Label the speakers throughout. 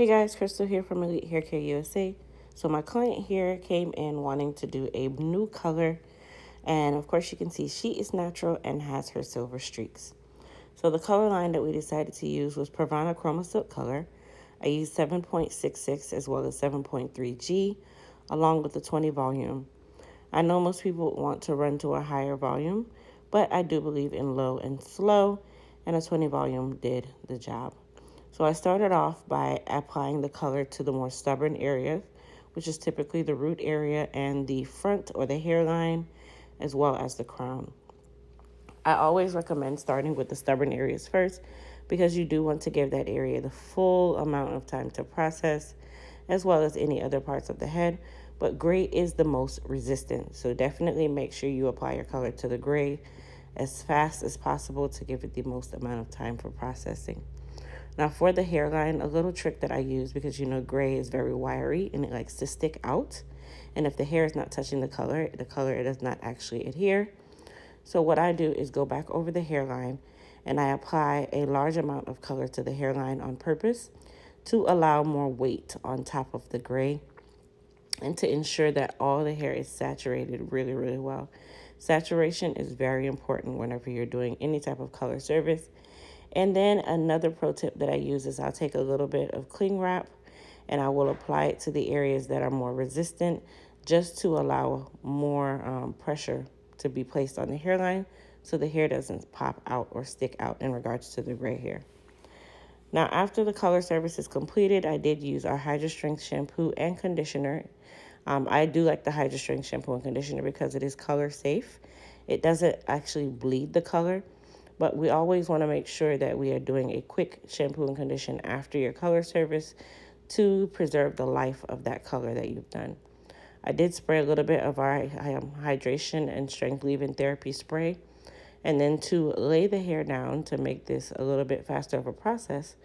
Speaker 1: Hey guys, Crystal here from Elite Hair Care USA. So my client here came in wanting to do a new color, and of course you can see she is natural and has her silver streaks. So the color line that we decided to use was Pravana Chroma Silk Color. I used 7.66 as well as 7.3G along with the 20 volume. I know most people want to run to a higher volume, but I do believe in low and slow, and a 20 volume did the job. So I started off by applying the color to the more stubborn areas, which is typically the root area and the front or the hairline, as well as the crown. I always recommend starting with the stubborn areas first because you do want to give that area the full amount of time to process, as well as any other parts of the head. But gray is the most resistant, so definitely make sure you apply your color to the gray as fast as possible to give it the most amount of time for processing. Now for the hairline, a little trick that I use, because you know gray is very wiry and it likes to stick out. And if the hair is not touching the color does not actually adhere. So what I do is go back over the hairline and I apply a large amount of color to the hairline on purpose to allow more weight on top of the gray and to ensure that all the hair is saturated really, really well. Saturation is very important whenever you're doing any type of color service. And then another pro tip that I use is I'll take a little bit of cling wrap and I will apply it to the areas that are more resistant just to allow more pressure to be placed on the hairline so the hair doesn't pop out or stick out in regards to the gray hair. Now, after the color service is completed, I did use our Hydra Strength shampoo and conditioner. I do like the Hydra Strength shampoo and conditioner because it is color safe. It doesn't actually bleed the color, but we always want to make sure that we are doing a quick shampoo and condition after your color service to preserve the life of that color that you've done. I did spray a little bit of our hydration and strength leave-in therapy spray. And then to lay the hair down to make this a little bit faster of a process,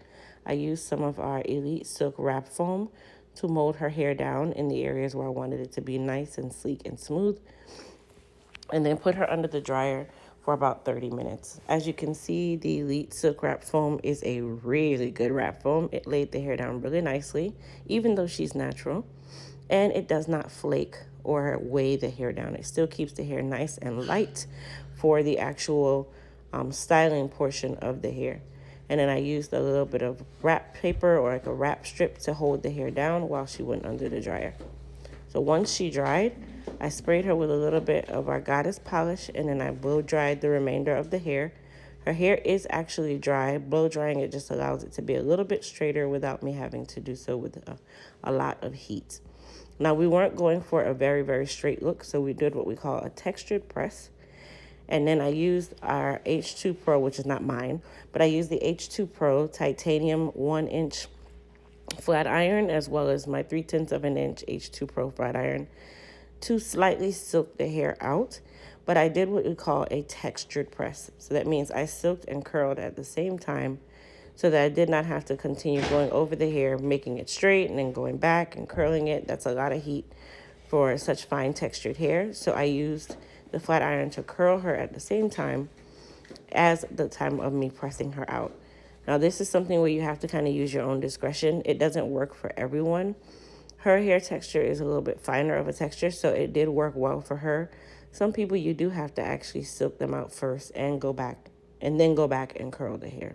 Speaker 1: I used some of our Elite Silk Wrap Foam to mold her hair down in the areas where I wanted it to be nice and sleek and smooth. And then put her under the dryer for about 30 minutes. As you can see, the Elite Silk Wrap Foam is a really good wrap foam. It laid the hair down really nicely, even though she's natural. And it does not flake or weigh the hair down. It still keeps the hair nice and light for the actual styling portion of the hair. And then I used a little bit of wrap paper or like a wrap strip to hold the hair down while she went under the dryer. So once she dried, I sprayed her with a little bit of our Goddess polish, and then I blow dried the remainder of the hair. Her hair is actually dry. Blow drying it just allows it to be a little bit straighter without me having to do so with a lot of heat. Now, we weren't going for a very, very straight look, so we did what we call a textured press. And then I used our H2 Pro, which is not mine, but I used the H2 Pro titanium 1-inch flat iron, as well as my 3/10 of an inch H2 Pro flat iron to slightly silk the hair out. But I did what we call a textured press. So that means I silked and curled at the same time so that I did not have to continue going over the hair, making it straight and then going back and curling it. That's a lot of heat for such fine textured hair. So I used the flat iron to curl her at the same time as the time of me pressing her out. Now, this is something where you have to kind of use your own discretion. It doesn't work for everyone. Her hair texture is a little bit finer of a texture, so it did work well for her. Some people, you do have to actually silk them out first and go back and curl the hair.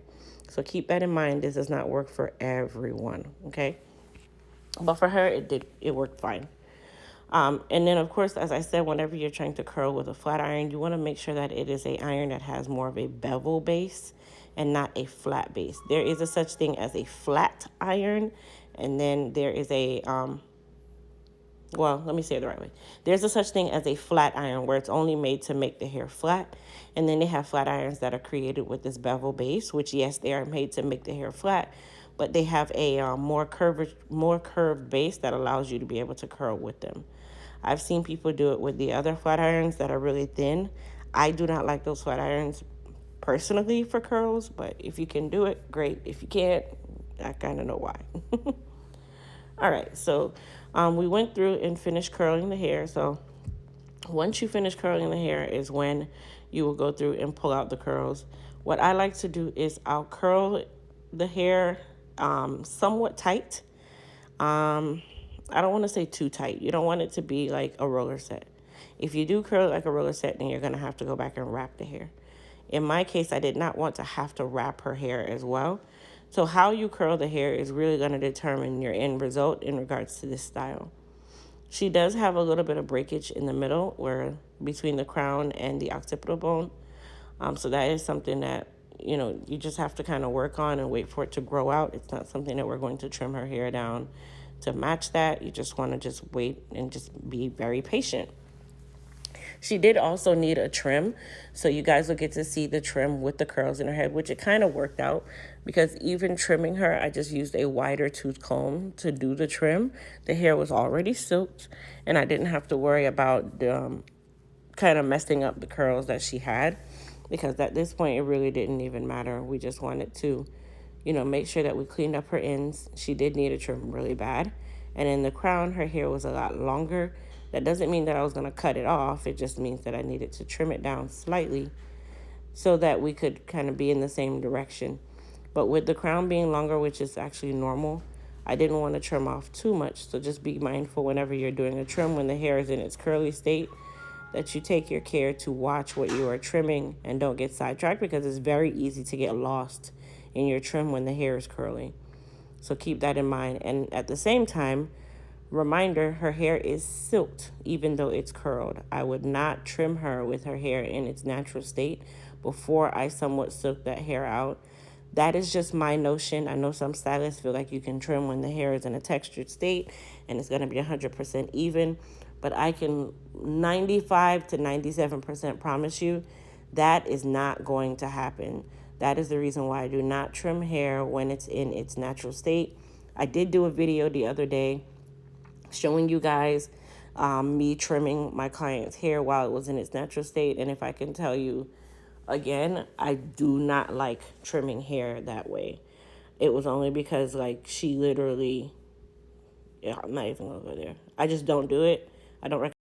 Speaker 1: So keep that in mind. This does not work for everyone, okay? But for her, it worked fine. And then, of course, as I said, whenever you're trying to curl with a flat iron, you want to make sure that it is an iron that has more of a bevel base and not a flat base. There is a such thing as a flat iron, and then there is a, let me say it the right way. There's a such thing as a flat iron where it's only made to make the hair flat. And then they have flat irons that are created with this bevel base, which, yes, they are made to make the hair flat, but they have a more curved base that allows you to be able to curl with them. I've seen people do it with the other flat irons that are really thin. I do not like those flat irons personally for curls, but if you can do it, great. If you can't, I kind of know why. All right, so we went through and finished curling the hair. So once you finish curling the hair is when you will go through and pull out the curls. What I like to do is I'll curl the hair somewhat tight I don't want to say too tight. You don't want it to be like a roller set. If you do curl it like a roller set, then you're going to have to go back and wrap the hair. In my case, I did not want to have to wrap her hair as well. So how you curl the hair is really going to determine your end result in regards to this style. She does have a little bit of breakage in the middle, where between the crown and the occipital bone. So that is something that, you just have to kind of work on and wait for it to grow out. It's not something that we're going to trim her hair down to match that. You just want to just wait and just be very patient. She did also need a trim, so you guys will get to see the trim with the curls in her head, which it kind of worked out, because even trimming her, I just used a wider tooth comb to do the trim. The hair was already silked, and I didn't have to worry about kind of messing up the curls that she had, because at this point it really didn't even matter. We just wanted to, make sure that we cleaned up her ends. She did need a trim really bad. And in the crown, her hair was a lot longer. That doesn't mean that I was going to cut it off. It just means that I needed to trim it down slightly so that we could kind of be in the same direction. But with the crown being longer, which is actually normal, I didn't want to trim off too much. So just be mindful whenever you're doing a trim, when the hair is in its curly state, that you take your care to watch what you are trimming and don't get sidetracked, because it's very easy to get lost in your trim when the hair is curly. So keep that in mind. And at the same time, reminder, her hair is silked even though it's curled. I would not trim her with her hair in its natural state before I somewhat silk that hair out. That is just my notion. I know some stylists feel like you can trim when the hair is in a textured state and it's going to be 100% even, but I can 95 to 97% promise you that is not going to happen. That is the reason why I do not trim hair when it's in its natural state. I did do a video the other day showing you guys me trimming my client's hair while it was in its natural state. And if I can tell you again, I do not like trimming hair that way. It was only because she literally, I'm not even gonna go there. I just don't do it. I don't recommend